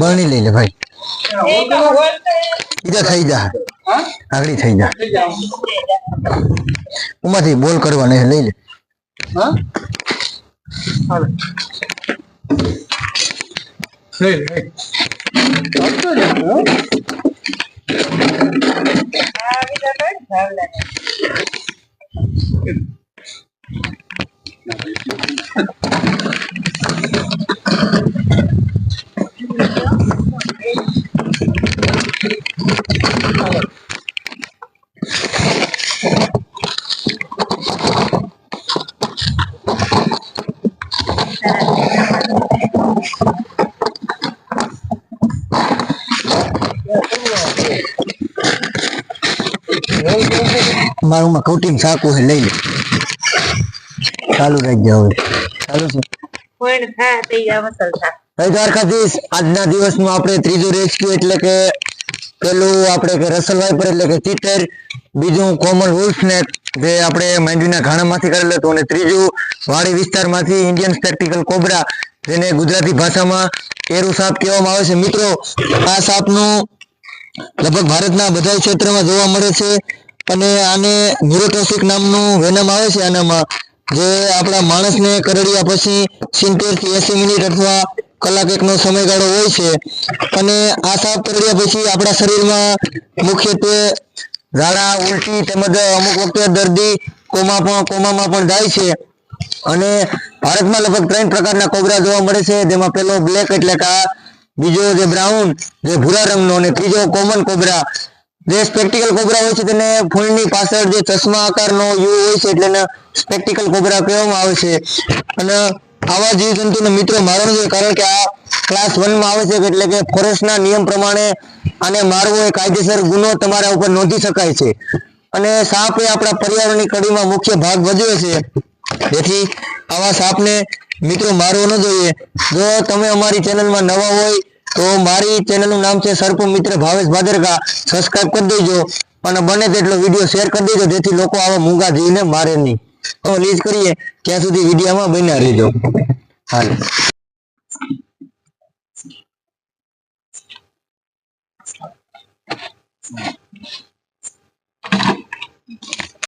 बनी ले ले भाई इधर थई जा आगड़ी थई जा उमाथी बोल करवाने है ले ले हां हाल ले ले अब तो जा हां इधर बैठ भाग ले मारू में कोटिंग साकू है ले ले चालू रह जाओ चालू से कोण था ते या मसल था भाई દ્વારકાધીશ આજના દિવસમાં આપણે ત્રીજો રેસ્ક્યુ એટલે કે પેલું આપણે કે રસલ વાઇપર એટલે કે ચીટર બીજું કોમન વુલ્ફ સ્નેક જે આપણે માંડવીના ઘાણામાંથી કરેલું હતું અને ત્રીજું વાડી વિસ્તારમાંથી ઇન્ડિયન સ્પેક્ટિકલ કોબરા જેને ગુજરાતી ભાષામાં એરુ સાપ કહેવામાં આવે છે મિત્રો આ સાપનું લગભગ ભારતના બધા ક્ષેત્રમાં જોવા મળે છે અને આને ન્યુરોટોક્સિક નામનું વેનમ આવે છે આનામાં જે આપણા માણસને કરડ્યા પછી 70 થી 80 મિનિટ અથવા કલાક એકનો સમયગાળો હોય છે અને આ સાપ કરડ્યા પછી આપણા શરીરમાં મુખ્યત્વે ઝાડા ઉલટી તેમજ અમુક વખતે દર્દી કોમામાં પણ જાય છે અને ભારતમાં લગભગ 3 પ્રકારના કોબરા જોવા મળે છે જેમાં પહેલો બ્લેક એટલે કે બીજો જે બ્રાઉન જે ભૂરા રંગનો અને ત્રીજો કોમન કોબરા જે સ્પેક્ટિકલ કોબરા હોય છે તેને ફૂલની પાછળ જે ચશ્મા આકારનો યુ હોય છે એટલે એને સ્પેક્ટિકલ કોબરા કહેવામાં આવે છે અને આવા જીવજંતુને મિત્રો મારવાનું છે કારણ કે આ ક્લાસ 1 માં આવે છે એટલે કે ફોરેસ્ટના નિયમ પ્રમાણે આને મારવો એ કાયદેસર ગુનો તમારા ઉપર નોંધી શકાય છે અને સાપ એ આપણા પર્યાવરણની કડીમાં મુખ્ય ભાગ ભજવે છે જેથી આવા સાપને મિત્રો મારવો ન જોઈએ જો તમે અમારી ચેનલમાં નવા હોય તો મારી ચેનલનું નામ છે સર્પ મિત્ર ભાવેશ ભાદરકા સબસ્ક્રાઇબ કરી દેજો અને બને તેટલો વિડીયો શેર કરી દેજો જેથી લોકો આવા મૂંગા જીવને મારે નહીં તો લીઝ કરીએ ત્યાં સુધી વિડીયોમાં બન્યા રહેજો હાલો